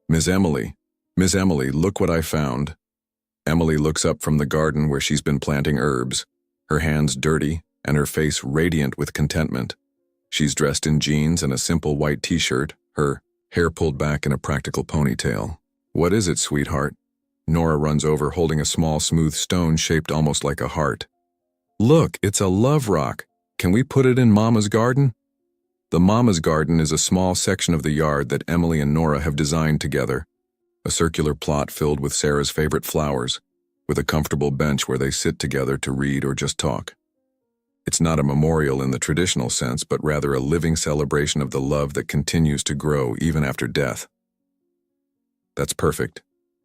Miss Emily, look what I found." Emily looks up from the garden where she's been planting herbs, her hands dirty and her face radiant with contentment. She's dressed in jeans and a simple white t-shirt, her hair pulled back in a practical ponytail. "What is it, sweetheart?" Nora runs over holding a small smooth stone shaped almost like a heart. "Look, it's a love rock. Can we put it in Mama's garden?" The Mama's garden is a small section of the yard that Emily and Nora have designed together, a circular plot filled with Sarah's favorite flowers, with a comfortable bench where they sit together to read or just talk. It's not a memorial in the traditional sense, but rather a living celebration of the love that continues to grow even after death. "That's perfect,"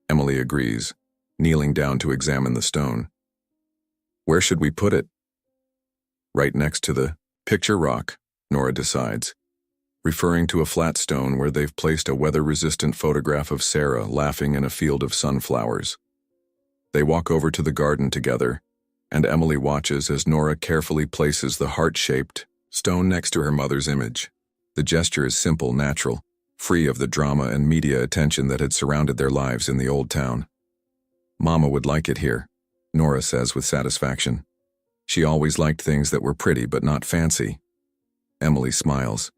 Emily agrees, kneeling down to examine the stone. "Where should we put it?" "Right next to the picture rock," Nora decides, referring to a flat stone where they've placed a weather-resistant photograph of Sarah laughing in a field of sunflowers. They walk over to the garden together, and Emily watches as Nora carefully places the heart-shaped stone next to her mother's image. The gesture is simple, natural, free of the drama and media attention that had surrounded their lives in the old town. "Mama would like it here," Nora says with satisfaction. "She always liked things that were pretty but not fancy." Emily smiles,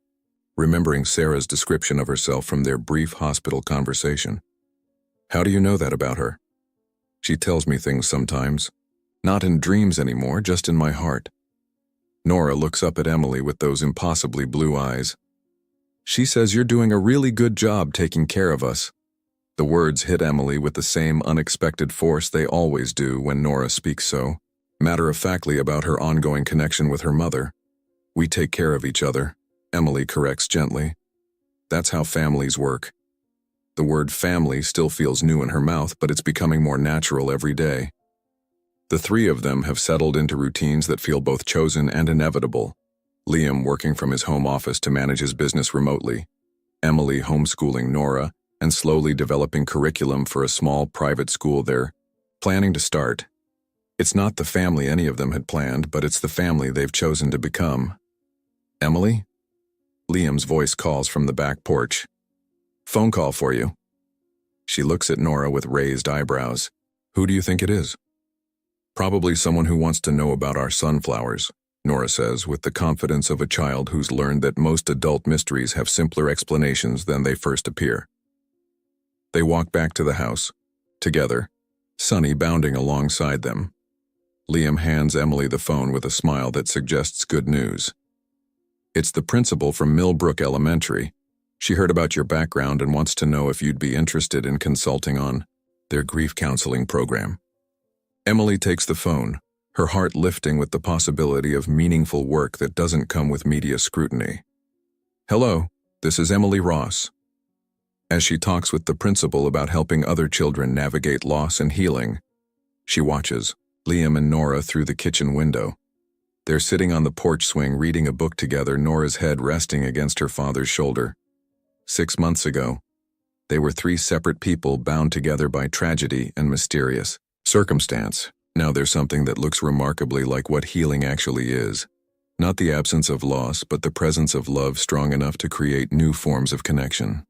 remembering Sarah's description of herself from their brief hospital conversation. "How do you know that about her?" "She tells me things sometimes. Not in dreams anymore, just in my heart." Nora looks up at Emily with those impossibly blue eyes. "She says you're doing a really good job taking care of us." The words hit Emily with the same unexpected force they always do when Nora speaks so matter-of-factly about her ongoing connection with her mother. "We take care of each other," Emily corrects gently. "That's how families work." The word family still feels new in her mouth, but it's becoming more natural every day. The three of them have settled into routines that feel both chosen and inevitable. Liam working from his home office to manage his business remotely, Emily homeschooling Nora, and slowly developing curriculum for a small private school they're planning to start. It's not the family any of them had planned, but it's the family they've chosen to become. "Emily?" Liam's voice calls from the back porch. "Phone call for you." She looks at Nora with raised eyebrows. "Who do you think it is?" "Probably someone who wants to know about our sunflowers," Nora says with the confidence of a child who's learned that most adult mysteries have simpler explanations than they first appear. They walk back to the house, together, Sunny bounding alongside them. Liam hands Emily the phone with a smile that suggests good news. "It's the principal from Millbrook Elementary. She heard about your background and wants to know if you'd be interested in consulting on their grief counseling program." Emily takes the phone, her heart lifting with the possibility of meaningful work that doesn't come with media scrutiny. "Hello, this is Emily Ross." As she talks with the principal about helping other children navigate loss and healing, she watches Liam and Nora through the kitchen window. They're sitting on the porch swing reading a book together, Nora's head resting against her father's shoulder. 6 months ago, they were 3 separate people bound together by tragedy and mysterious circumstance. Now there's something that looks remarkably like what healing actually is. Not the absence of loss, but the presence of love strong enough to create new forms of connection.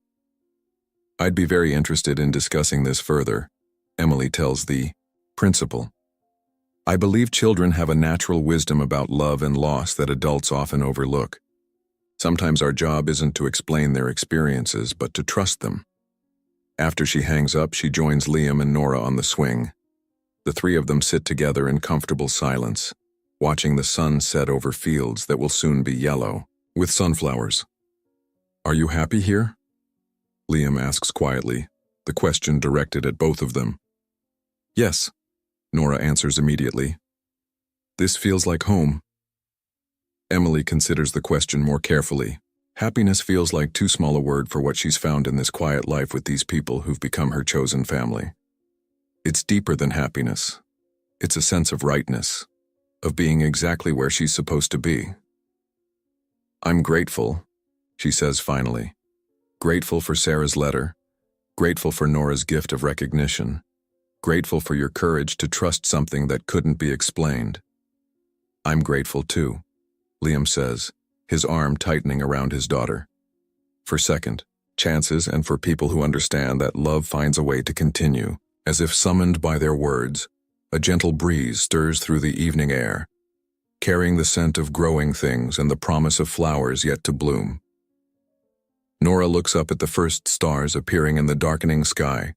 "I'd be very interested in discussing this further," Emily tells the principal. "I believe children have a natural wisdom about love and loss that adults often overlook. Sometimes our job isn't to explain their experiences, but to trust them." After she hangs up, she joins Liam and Nora on the swing. The three of them sit together in comfortable silence, watching the sun set over fields that will soon be yellow with sunflowers. "Are you happy here?" Liam asks quietly, the question directed at both of them. "Yes," Nora answers immediately. "This feels like home." Emily considers the question more carefully. Happiness feels like too small a word for what she's found in this quiet life with these people who've become her chosen family. It's deeper than happiness. It's a sense of rightness, of being exactly where she's supposed to be. "I'm grateful," she says finally. "Grateful for Sarah's letter. Grateful for Nora's gift of recognition. Grateful for your courage to trust something that couldn't be explained." "I'm grateful too," Liam says, his arm tightening around his daughter. For second chances and for people who understand that love finds a way to continue, as if summoned by their words, a gentle breeze stirs through the evening air, carrying the scent of growing things and the promise of flowers yet to bloom. Nora looks up at the first stars appearing in the darkening sky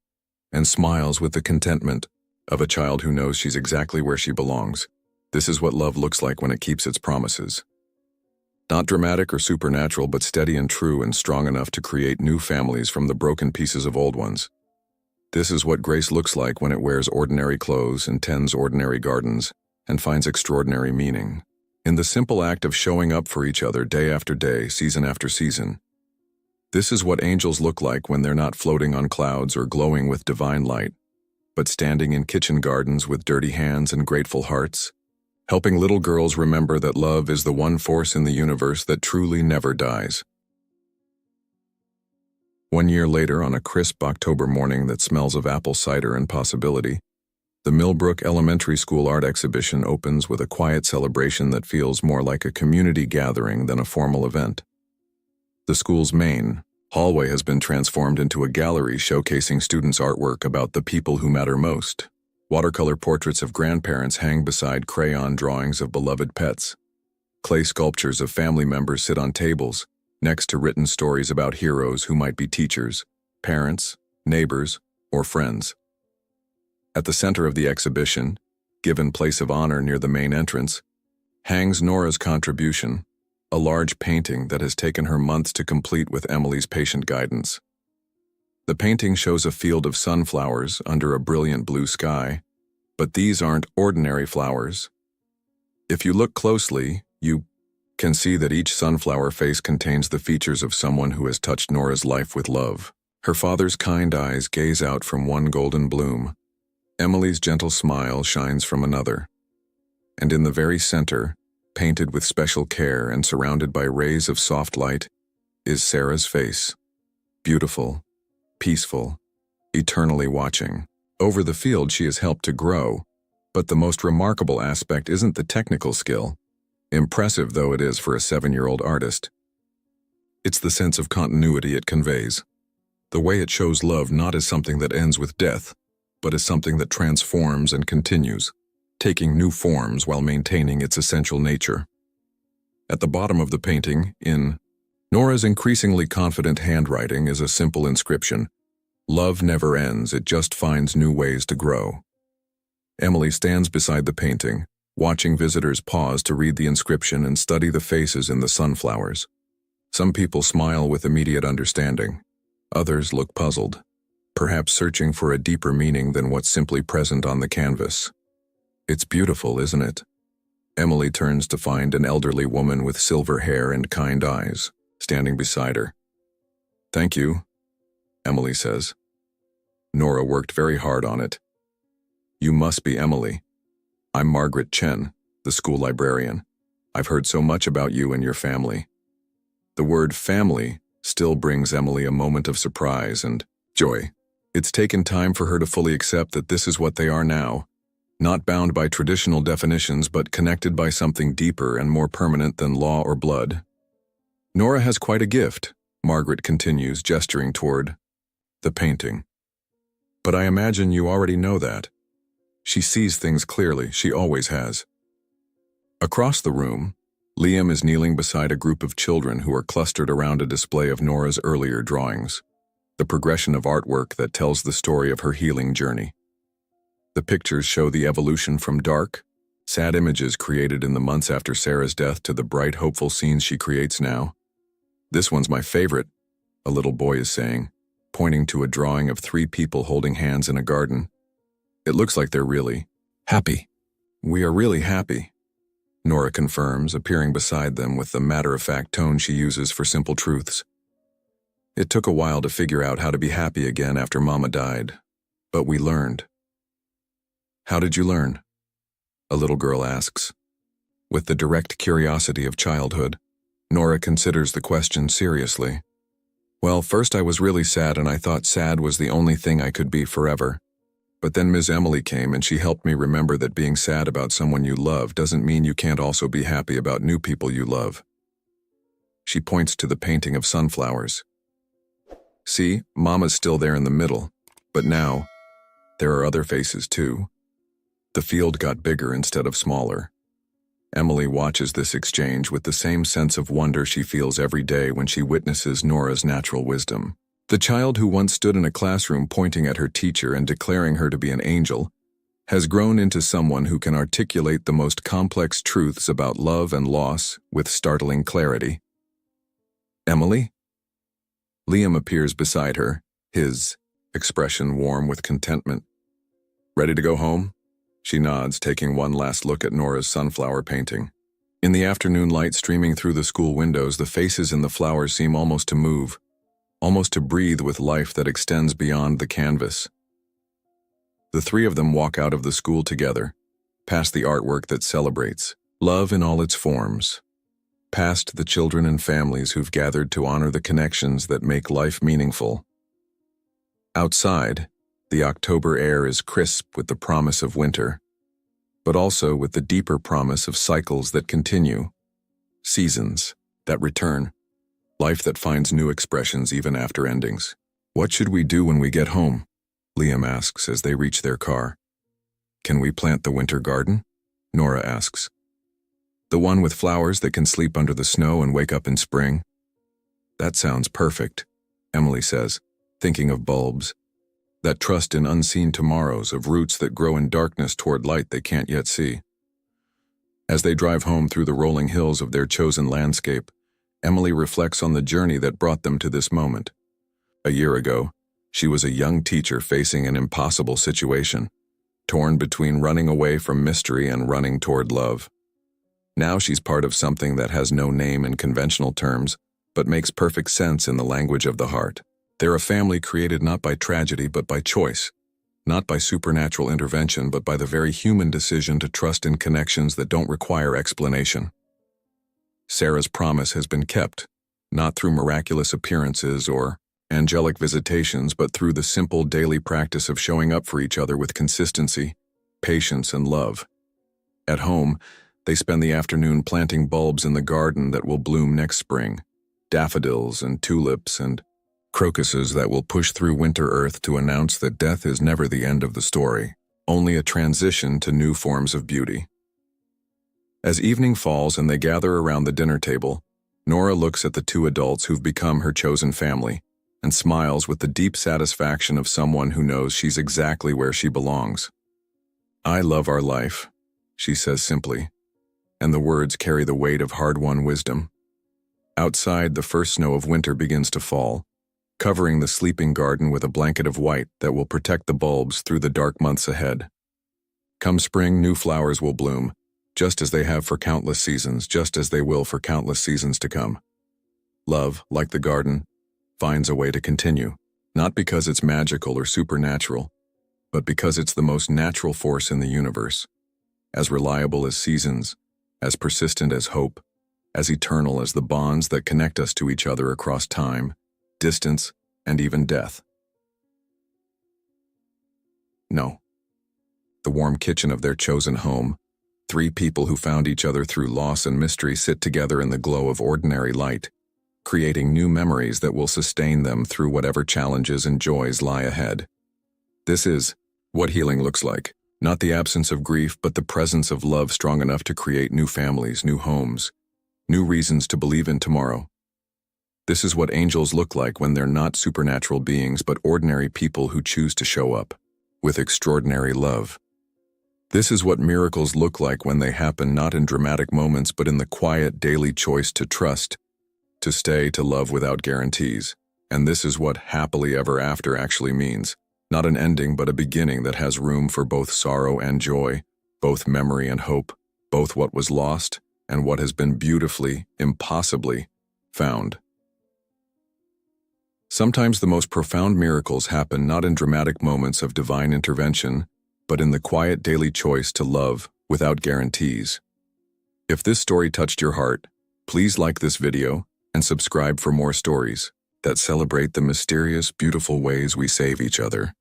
and smiles with the contentment of a child who knows she's exactly where she belongs. This is what love looks like when it keeps its promises. Not dramatic or supernatural, but steady and true and strong enough to create new families from the broken pieces of old ones. This is what grace looks like when it wears ordinary clothes and tends ordinary gardens and finds extraordinary meaning in the simple act of showing up for each other day after day, season after season. This is what angels look like when they're not floating on clouds or glowing with divine light, but standing in kitchen gardens with dirty hands and grateful hearts, helping little girls remember that love is the one force in the universe that truly never dies. 1 year later, on a crisp October morning that smells of apple cider and possibility, the Millbrook Elementary School art exhibition opens with a quiet celebration that feels more like a community gathering than a formal event. The school's main hallway has been transformed into a gallery showcasing students' artwork about the people who matter most. Watercolor portraits of grandparents hang beside crayon drawings of beloved pets. Clay sculptures of family members sit on tables, next to written stories about heroes who might be teachers, parents, neighbors, or friends. At the center of the exhibition, given place of honor near the main entrance, hangs Nora's contribution, a large painting that has taken her months to complete with Emily's patient guidance. The painting shows a field of sunflowers under a brilliant blue sky, but these aren't ordinary flowers. If you look closely, you can see that each sunflower face contains the features of someone who has touched Nora's life with love. Her father's kind eyes gaze out from one golden bloom. Emily's gentle smile shines from another. And in the very center, painted with special care and surrounded by rays of soft light, is Sarah's face. Beautiful, peaceful, eternally watching. Over the field she has helped to grow, but the most remarkable aspect isn't the technical skill, impressive though it is for a 7-year-old artist. It's the sense of continuity it conveys. The way it shows love not as something that ends with death, but as something that transforms and continues, taking new forms while maintaining its essential nature. At the bottom of the painting, in Nora's increasingly confident handwriting, is a simple inscription: "Love never ends, it just finds new ways to grow." Emily stands beside the painting, watching visitors pause to read the inscription and study the faces in the sunflowers. Some people smile with immediate understanding. Others look puzzled, perhaps searching for a deeper meaning than what's simply present on the canvas. "It's beautiful, isn't it?" Emily turns to find an elderly woman with silver hair and kind eyes standing beside her. "Thank you," Emily says. "Nora worked very hard on it." "You must be Emily. I'm Margaret Chen, the school librarian. I've heard so much about you and your family." The word family still brings Emily a moment of surprise and joy. It's taken time for her to fully accept that this is what they are now, not bound by traditional definitions but connected by something deeper and more permanent than law or blood. "Nora has quite a gift," Margaret continues, gesturing toward the painting. "But I imagine you already know that. She sees things clearly, she always has." Across the room, Liam is kneeling beside a group of children who are clustered around a display of Nora's earlier drawings, the progression of artwork that tells the story of her healing journey. The pictures show the evolution from dark, sad images created in the months after Sarah's death to the bright, hopeful scenes she creates now. "This one's my favorite," a little boy is saying, pointing to a drawing of 3 people holding hands in a garden. "It looks like they're really happy." "We are really happy," Nora confirms, appearing beside them with the matter-of-fact tone she uses for simple truths. "It took a while to figure out how to be happy again after Mama died, but we learned." "How did you learn?" a little girl asks. With the direct curiosity of childhood, Nora considers the question seriously. "Well, first I was really sad and I thought sad was the only thing I could be forever. But then Ms. Emily came and she helped me remember that being sad about someone you love doesn't mean you can't also be happy about new people you love." She points to the painting of sunflowers. "See, Mama's still there in the middle, but now, there are other faces too." The field got bigger instead of smaller. Emily watches this exchange with the same sense of wonder she feels every day when she witnesses Nora's natural wisdom. The child who once stood in a classroom pointing at her teacher and declaring her to be an angel has grown into someone who can articulate the most complex truths about love and loss with startling clarity. "Emily?" Liam appears beside her, his expression warm with contentment. "Ready to go home?" She nods, taking one last look at Nora's sunflower painting. In the afternoon light streaming through the school windows, the faces in the flowers seem almost to move, almost to breathe with life that extends beyond the canvas. The 3 of them walk out of the school together, past the artwork that celebrates love in all its forms, past the children and families who've gathered to honor the connections that make life meaningful. Outside, the October air is crisp with the promise of winter, but also with the deeper promise of cycles that continue, seasons that return, life that finds new expressions even after endings. "What should we do when we get home?" Liam asks as they reach their car. "Can we plant the winter garden?" Nora asks. "The one with flowers that can sleep under the snow and wake up in spring?" "That sounds perfect," Emily says, thinking of bulbs. That trust in unseen tomorrows, of roots that grow in darkness toward light they can't yet see. As they drive home through the rolling hills of their chosen landscape, Emily reflects on the journey that brought them to this moment. A year ago, she was a young teacher facing an impossible situation, torn between running away from mystery and running toward love. Now she's part of something that has no name in conventional terms, but makes perfect sense in the language of the heart. They're a family created not by tragedy but by choice, not by supernatural intervention but by the very human decision to trust in connections that don't require explanation. Sarah's promise has been kept, not through miraculous appearances or angelic visitations, but through the simple daily practice of showing up for each other with consistency, patience, and love. At home, they spend the afternoon planting bulbs in the garden that will bloom next spring, daffodils and tulips and crocuses that will push through winter earth to announce that death is never the end of the story, only a transition to new forms of beauty. As evening falls and they gather around the dinner table, Nora looks at the 2 adults who've become her chosen family and smiles with the deep satisfaction of someone who knows she's exactly where she belongs. "I love our life," she says simply, and the words carry the weight of hard-won wisdom. Outside, the first snow of winter begins to fall, covering the sleeping garden with a blanket of white that will protect the bulbs through the dark months ahead. Come spring, new flowers will bloom, just as they have for countless seasons, just as they will for countless seasons to come. Love, like the garden, finds a way to continue, not because it's magical or supernatural, but because it's the most natural force in the universe, as reliable as seasons, as persistent as hope, as eternal as the bonds that connect us to each other across time, distance, and even death. No. The warm kitchen of their chosen home, 3 people who found each other through loss and mystery sit together in the glow of ordinary light, creating new memories that will sustain them through whatever challenges and joys lie ahead. This is what healing looks like, not the absence of grief, but the presence of love strong enough to create new families, new homes, new reasons to believe in tomorrow. This is what angels look like when they're not supernatural beings but ordinary people who choose to show up with extraordinary love. This is what miracles look like when they happen not in dramatic moments but in the quiet daily choice to trust, to stay, to love without guarantees. And this is what happily ever after actually means. Not an ending but a beginning that has room for both sorrow and joy, both memory and hope, both what was lost and what has been beautifully, impossibly, found. Sometimes the most profound miracles happen not in dramatic moments of divine intervention, but in the quiet daily choice to love without guarantees. If this story touched your heart, please like this video and subscribe for more stories that celebrate the mysterious, beautiful ways we save each other.